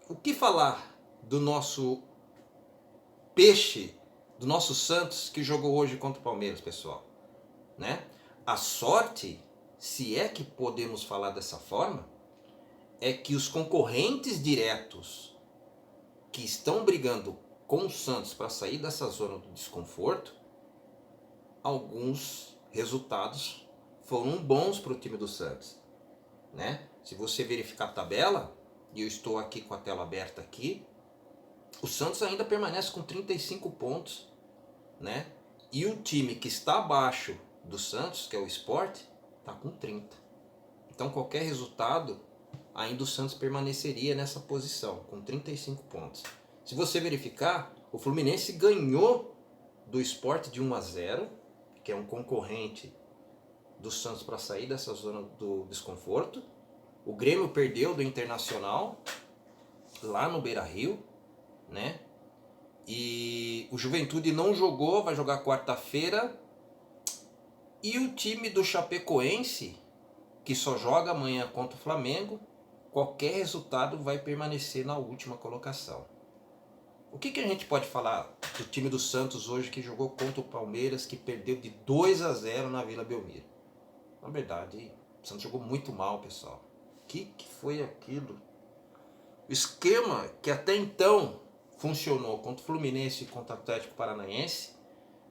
o que falar do nosso peixe, do nosso Santos que jogou hoje contra o Palmeiras, pessoal? Né? A sorte, se é que podemos falar dessa forma, é que os concorrentes diretos que estão brigando com o Santos para sair dessa zona do desconforto, alguns resultados foram bons para o time do Santos, né? Se você verificar a tabela, e eu estou aqui com a tela aberta aqui, o Santos ainda permanece com 35 pontos, né? E o time que está abaixo do Santos, que é o Sport, está com 30. Então qualquer resultado, ainda o Santos permaneceria nessa posição, com 35 pontos. Se você verificar, o Fluminense ganhou do Sport de 1-0, que é um concorrente do Santos para sair dessa zona do desconforto. O Grêmio perdeu do Internacional, lá no Beira-Rio, né? E o Juventude não jogou, vai jogar quarta-feira. E o time do Chapecoense, que só joga amanhã contra o Flamengo, qualquer resultado vai permanecer na última colocação. O que a gente pode falar do time do Santos hoje que jogou contra o Palmeiras, que perdeu de 2-0 na Vila Belmiro? Na verdade, o Santos jogou muito mal, pessoal. O que foi aquilo? O esquema que até então funcionou contra o Fluminense e contra o Atlético Paranaense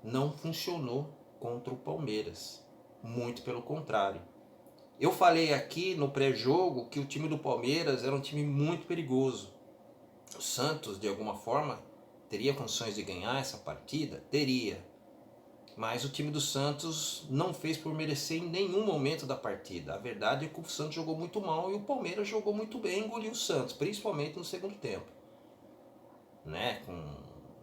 não funcionou contra o Palmeiras. Muito pelo contrário. Eu falei aqui no pré-jogo que o time do Palmeiras era um time muito perigoso. O Santos, de alguma forma, teria condições de ganhar essa partida? Teria. Mas o time do Santos não fez por merecer em nenhum momento da partida. A verdade é que o Santos jogou muito mal e o Palmeiras jogou muito bem e engoliu o Santos, principalmente no segundo tempo. Né?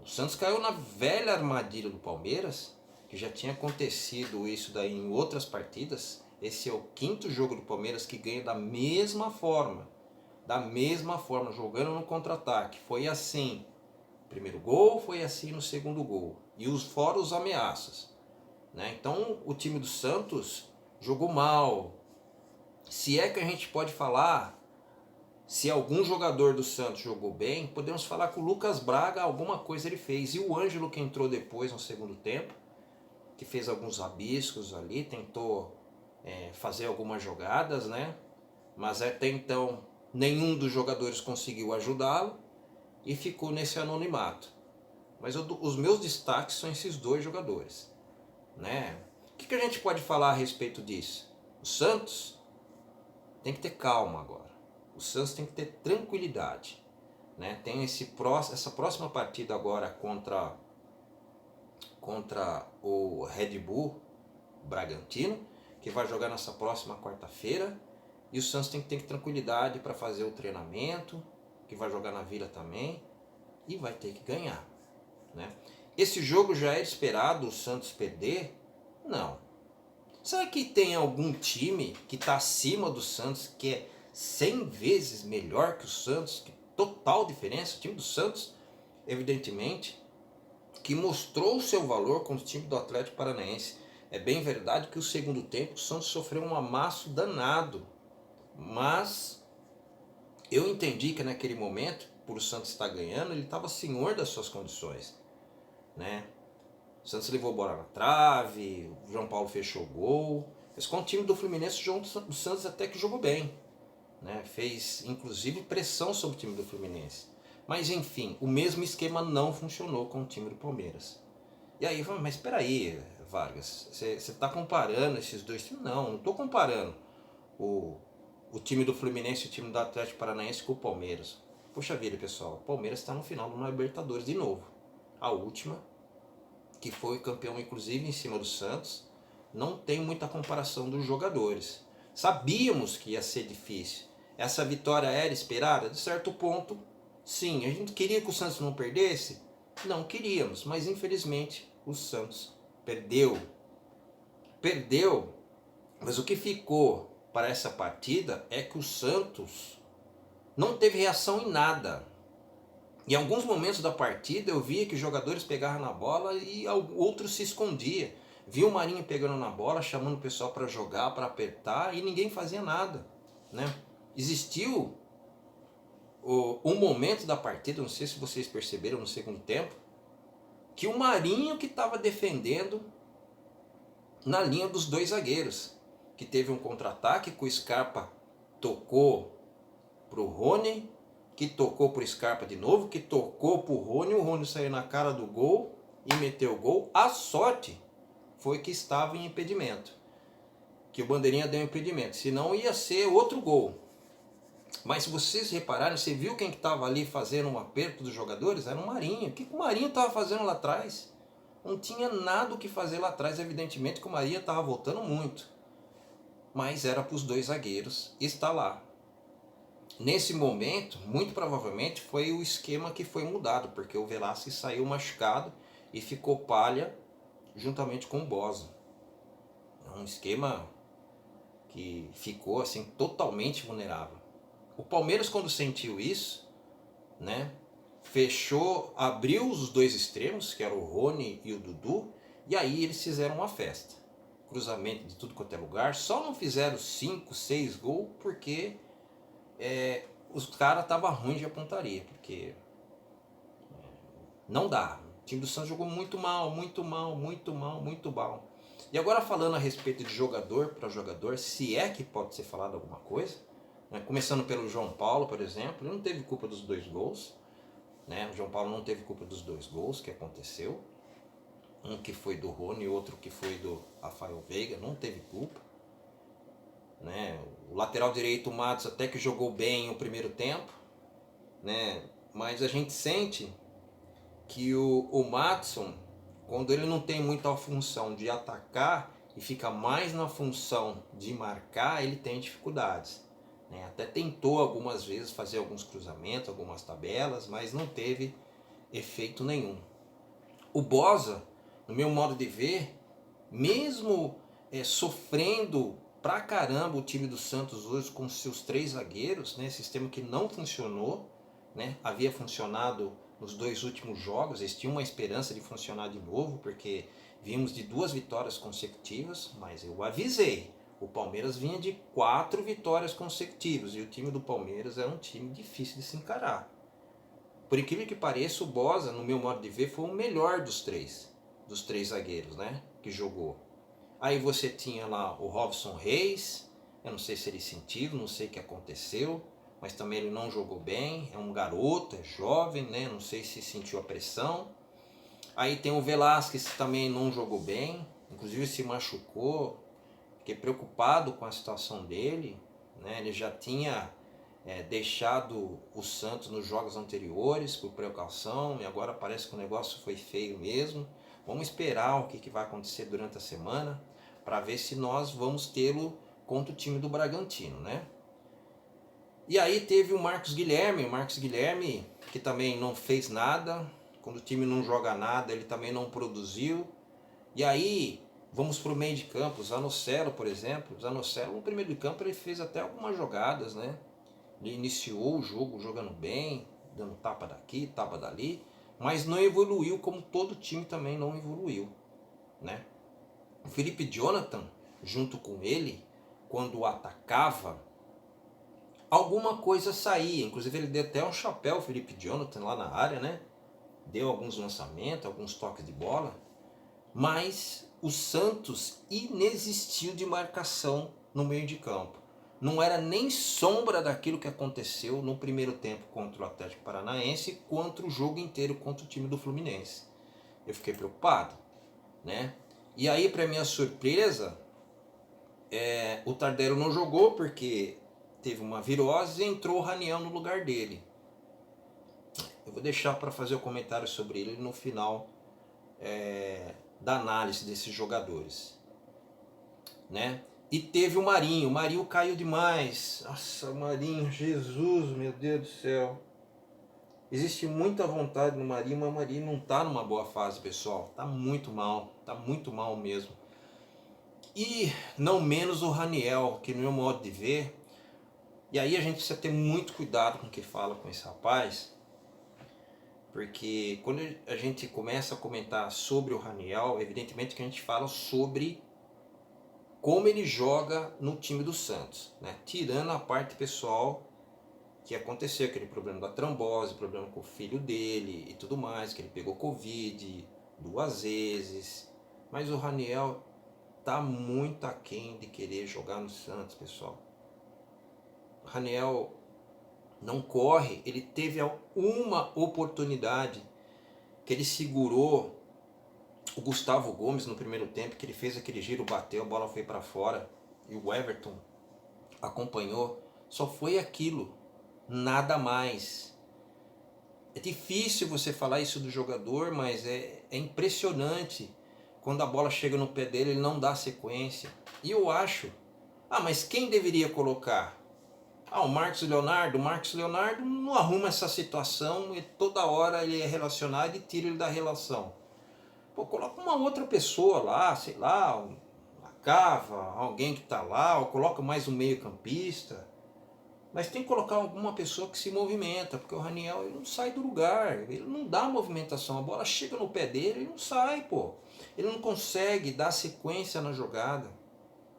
O Santos caiu na velha armadilha do Palmeiras, que já tinha acontecido isso daí em outras partidas. Esse é o quinto jogo do Palmeiras que ganha da mesma forma, jogando no contra-ataque. Foi assim no primeiro gol, foi assim no segundo gol. E fora os ameaças. Né? Então o time do Santos jogou mal. Se é que a gente pode falar, se algum jogador do Santos jogou bem, podemos falar que o Lucas Braga alguma coisa ele fez. E o Ângelo, que entrou depois no segundo tempo, que fez alguns rabiscos ali, tentou fazer algumas jogadas, né? Mas até então nenhum dos jogadores conseguiu ajudá-lo e ficou nesse anonimato. Mas os meus destaques são esses dois jogadores, né? O que a gente pode falar a respeito disso? O Santos tem que ter calma agora. O Santos tem que ter tranquilidade, né? Tem essa próxima partida agora contra o Red Bull Bragantino, que vai jogar nessa próxima quarta-feira. E o Santos tem que ter tranquilidade para fazer o treinamento, que vai jogar na Vila também, e vai ter que ganhar, né? Esse jogo já era esperado o Santos perder? Não. Será que tem algum time que está acima do Santos, que é 100 vezes melhor que o Santos? Que total diferença. O time do Santos, evidentemente, que mostrou o seu valor contra o time do Atlético Paranaense. É bem verdade que o segundo tempo o Santos sofreu um amasso danado. Mas eu entendi que naquele momento, por o Santos estar ganhando, ele estava senhor das suas condições, né? O Santos levou a bola na trave, o João Paulo fechou o gol. Mas com o time do Fluminense, o Santos até que jogou bem, né? Fez inclusive pressão sobre o time do Fluminense. Mas enfim, o mesmo esquema não funcionou com o time do Palmeiras. E aí, mas espera aí, Vargas, você está comparando esses dois times? Não estou comparando o time do Fluminense e o time do Atlético Paranaense com o Palmeiras. Poxa vida, pessoal, o Palmeiras está no final de uma Libertadores de novo. A última, que foi campeão inclusive em cima do Santos, não tem muita comparação dos jogadores. Sabíamos que ia ser difícil. Essa vitória era esperada? De certo ponto, sim. A gente queria que o Santos não perdesse? Não queríamos, mas infelizmente o Santos perdeu. Perdeu, mas o que ficou para essa partida é que o Santos não teve reação em nada. Em alguns momentos da partida eu via que os jogadores pegavam na bola e outros se escondiam. Vi o Marinho pegando na bola, chamando o pessoal para jogar, para apertar, e ninguém fazia nada, né? Existiu um momento da partida, não sei se vocês perceberam no segundo tempo, que o Marinho que estava defendendo na linha dos dois zagueiros, que teve um contra-ataque que o Scarpa tocou para o Rony, que tocou para o Scarpa de novo, que tocou para o Rony saiu na cara do gol e meteu o gol. A sorte foi que estava em impedimento, que o bandeirinha deu impedimento, senão ia ser outro gol. Mas se vocês repararem, você viu quem que estava ali fazendo um aperto dos jogadores? Era o Marinho. O que o Marinho estava fazendo lá atrás? Não tinha nada o que fazer lá atrás, evidentemente que o Marinho estava voltando muito. Mas era para os dois zagueiros estar lá. Nesse momento, muito provavelmente, foi o esquema que foi mudado, porque o Velasquez saiu machucado e ficou Palha juntamente com o Bosa. É um esquema que ficou assim totalmente vulnerável. O Palmeiras, quando sentiu isso, né, fechou, abriu os dois extremos, que eram o Rony e o Dudu, e aí eles fizeram uma festa. Cruzamento de tudo quanto é lugar, só não fizeram 5, 6 gols porque os caras estavam ruins de pontaria, porque não dá. O time do Santos jogou muito mal, muito mal, muito mal, muito mal. E agora falando a respeito de jogador para jogador, se é que pode ser falado alguma coisa, né? Começando pelo João Paulo, por exemplo, ele não teve culpa dos 2 gols. Né? O João Paulo não teve culpa dos 2 gols que aconteceu. Um que foi do Rony e outro que foi do Rafael Veiga, não teve culpa. Né? O lateral direito, o Matos, até que jogou bem o primeiro tempo. Né? Mas a gente sente que o Matson, quando ele não tem muita função de atacar e fica mais na função de marcar, ele tem dificuldades. Né? Até tentou algumas vezes fazer alguns cruzamentos, algumas tabelas, mas não teve efeito nenhum. O Bosa, no meu modo de ver, mesmo sofrendo pra caramba o time do Santos hoje com seus 3 zagueiros, né? Sistema que não funcionou, né? Havia funcionado nos 2 últimos jogos, eles tinham uma esperança de funcionar de novo, porque vimos de 2 vitórias consecutivas, mas eu avisei, o Palmeiras vinha de 4 vitórias consecutivas, e o time do Palmeiras era um time difícil de se encarar. Por incrível que pareça, o Bosa, no meu modo de ver, foi o melhor dos três zagueiros, né, que jogou. Aí você tinha lá o Robson Reis, eu não sei se ele sentiu, não sei o que aconteceu, mas também ele não jogou bem, é um garoto, é jovem, né, não sei se sentiu a pressão. Aí tem o Velasquez, que também não jogou bem, inclusive se machucou, fiquei preocupado com a situação dele, né, ele já tinha deixado o Santos nos jogos anteriores por precaução e agora parece que o negócio foi feio mesmo. Vamos esperar o que vai acontecer durante a semana para ver se nós vamos tê-lo contra o time do Bragantino, né? E aí teve o Marcos Guilherme que também não fez nada, quando o time não joga nada ele também não produziu. E aí vamos para o meio de campo, o Zanocelo, por exemplo. O Zanocelo no primeiro de campo ele fez até algumas jogadas, né? Ele iniciou o jogo jogando bem, dando tapa daqui, tapa dali, mas não evoluiu como todo time também não evoluiu, né? O Felipe Jonathan, junto com ele, quando atacava, alguma coisa saía. Inclusive ele deu até um chapéu, o Felipe Jonathan, lá na área, né? Deu alguns lançamentos, alguns toques de bola, mas o Santos inexistiu de marcação no meio de campo. Não era nem sombra daquilo que aconteceu no primeiro tempo contra o Atlético Paranaense, contra o jogo inteiro contra o time do Fluminense. Eu fiquei preocupado, né? E aí, para minha surpresa, o Tardello não jogou porque teve uma virose e entrou o Raniel no lugar dele. Eu vou deixar para fazer o comentário sobre ele no final da análise desses jogadores, né? E teve o Marinho caiu demais. Nossa, o Marinho, Jesus, meu Deus do céu. Existe muita vontade no Marinho, mas o Marinho não está numa boa fase, pessoal. Está muito mal mesmo. E não menos o Raniel, que no meu modo de ver, e aí a gente precisa ter muito cuidado com o que fala com esse rapaz, porque quando a gente começa a comentar sobre o Raniel, evidentemente que a gente fala sobre como ele joga no time do Santos, né? Tirando a parte pessoal que aconteceu aquele problema da trombose, problema com o filho dele e tudo mais, que ele pegou Covid 2 vezes. Mas o Raniel tá muito aquém de querer jogar no Santos, pessoal. O Raniel não corre, ele teve uma oportunidade que ele segurou o Gustavo Gomes no primeiro tempo, que ele fez aquele giro, bateu, a bola foi para fora e o Everton acompanhou. Só foi aquilo, nada mais. É difícil você falar isso do jogador, mas é impressionante. Quando a bola chega no pé dele, ele não dá sequência. E eu acho, mas quem deveria colocar? O Marcos Leonardo. O Marcos Leonardo não arruma essa situação e toda hora ele é relacionado e tira ele da relação. Pô, coloca uma outra pessoa lá, sei lá, uma Cava, alguém que está lá, ou coloca mais um meio campista. Mas tem que colocar alguma pessoa que se movimenta, porque o Raniel ele não sai do lugar, ele não dá movimentação, a bola chega no pé dele e não sai, pô. Ele não consegue dar sequência na jogada.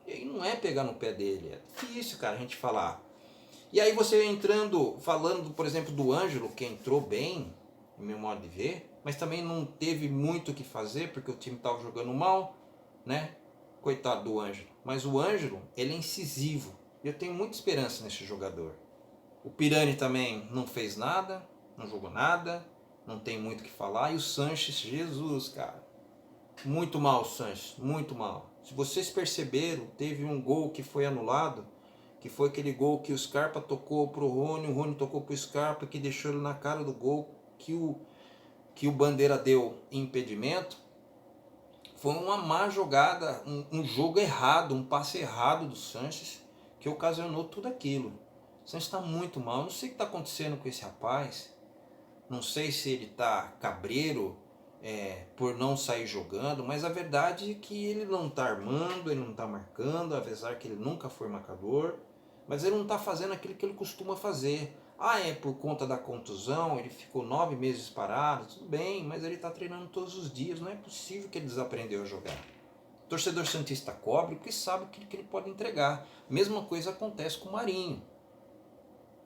E aí não é pegar no pé dele, é difícil, cara, a gente falar. E aí você entrando, falando, por exemplo, do Ângelo, que entrou bem, em meu modo de ver, mas também não teve muito o que fazer, porque o time estava jogando mal, né? Coitado do Ângelo. Mas o Ângelo, ele é incisivo. Eu tenho muita esperança nesse jogador. O Pirani também não fez nada, não jogou nada, não tem muito o que falar. E o Sanches, Jesus, cara. Muito mal o Sanches, muito mal. Se vocês perceberam, teve um gol que foi anulado, que foi aquele gol que o Scarpa tocou pro Rony, o Rony tocou pro Scarpa, que deixou ele na cara do gol, que o Bandeira deu impedimento. Foi uma má jogada, um jogo errado, um passe errado do Sanches, que ocasionou tudo aquilo. O Sanches está muito mal, eu não sei o que está acontecendo com esse rapaz, não sei se ele está cabreiro por não sair jogando, mas a verdade é que ele não está armando, ele não está marcando, apesar que ele nunca foi marcador, mas ele não está fazendo aquilo que ele costuma fazer. É por conta da contusão, ele ficou 9 meses parado, tudo bem, mas ele está treinando todos os dias, não é possível que ele desaprendeu a jogar. O torcedor santista cobre porque sabe aquilo que ele pode entregar. Mesma coisa acontece com o Marinho.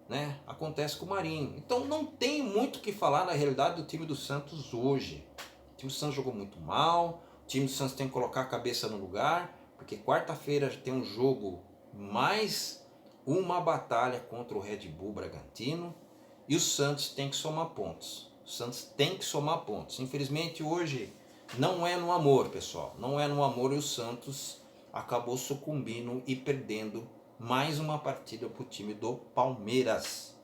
Né? Acontece com o Marinho. Então não tem muito o que falar na realidade do time do Santos hoje. O time do Santos jogou muito mal, o time do Santos tem que colocar a cabeça no lugar, porque quarta-feira tem um jogo, mais uma batalha contra o Red Bull Bragantino, e o Santos tem que somar pontos. O Santos tem que somar pontos. Infelizmente hoje não é no amor, pessoal. Não é no amor, e o Santos acabou sucumbindo e perdendo mais uma partida para o time do Palmeiras.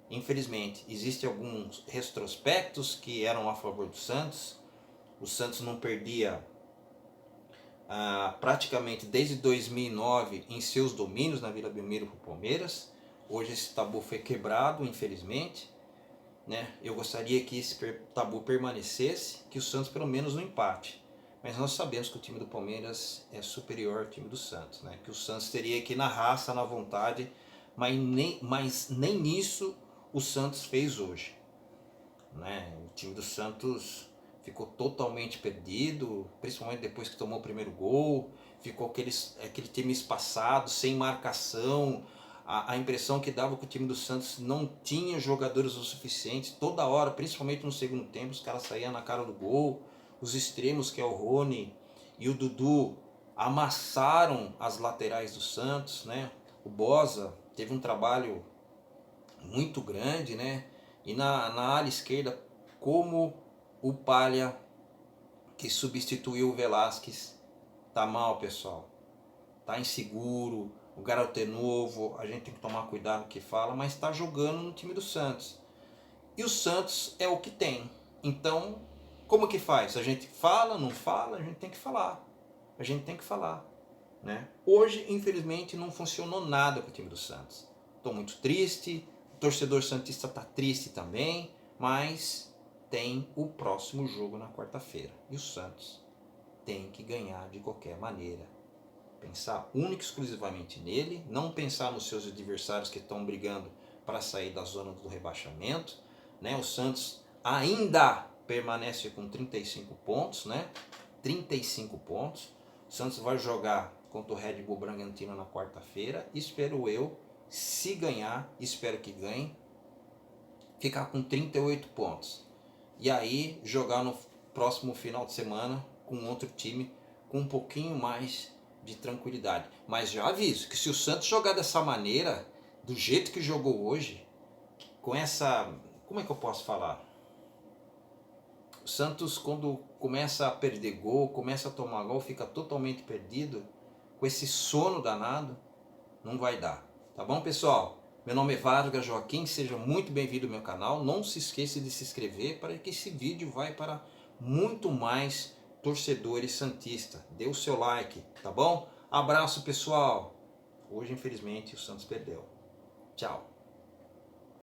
Infelizmente, existem alguns retrospectos que eram a favor do Santos. O Santos não perdia praticamente desde 2009 em seus domínios na Vila Belmiro para o Palmeiras. Hoje esse tabu foi quebrado, infelizmente. Né? Eu gostaria que esse tabu permanecesse, que o Santos pelo menos no empate. Mas nós sabemos que o time do Palmeiras é superior ao time do Santos, né? Que o Santos teria que ir na raça, na vontade, mas nem nisso o Santos fez hoje. Né? O time do Santos ficou totalmente perdido, principalmente depois que tomou o primeiro gol, ficou aquele time espaçado, sem marcação. A impressão que dava que o time do Santos não tinha jogadores o suficiente, toda hora, principalmente no segundo tempo, os caras saíam na cara do gol. Os extremos, que é o Rony e o Dudu, amassaram as laterais do Santos, né? O Boza teve um trabalho muito grande, né? E na ala esquerda, como o Palha, que substituiu o Velasquez, tá mal, pessoal. Tá inseguro, o garoto é novo, a gente tem que tomar cuidado no que fala, mas está jogando no time do Santos. E o Santos é o que tem. Então, como que faz? A gente fala, não fala? A gente tem que falar. A gente tem que falar. Né? Hoje, infelizmente, não funcionou nada com o time do Santos. Estou muito triste, o torcedor santista está triste também, mas tem o próximo jogo na quarta-feira. E o Santos tem que ganhar de qualquer maneira. Pensar única e exclusivamente nele, não pensar nos seus adversários que estão brigando para sair da zona do rebaixamento. Né? O Santos ainda permanece com 35 pontos, né? 35 pontos. O Santos vai jogar contra o Red Bull Bragantino na quarta-feira. Espero eu, se ganhar, espero que ganhe, ficar com 38 pontos. E aí jogar no próximo final de semana com outro time com um pouquinho mais de tranquilidade. Mas já aviso que se o Santos jogar dessa maneira, do jeito que jogou hoje, com essa... Como é que eu posso falar? O Santos, quando começa a perder gol, começa a tomar gol, fica totalmente perdido, com esse sono danado, não vai dar. Tá bom, pessoal? Meu nome é Vargas Joaquim, seja muito bem-vindo ao meu canal. Não se esqueça de se inscrever para que esse vídeo vá para muito mais torcedores santistas. Dê o seu like, tá bom? Abraço, pessoal. Hoje, infelizmente, o Santos perdeu. Tchau.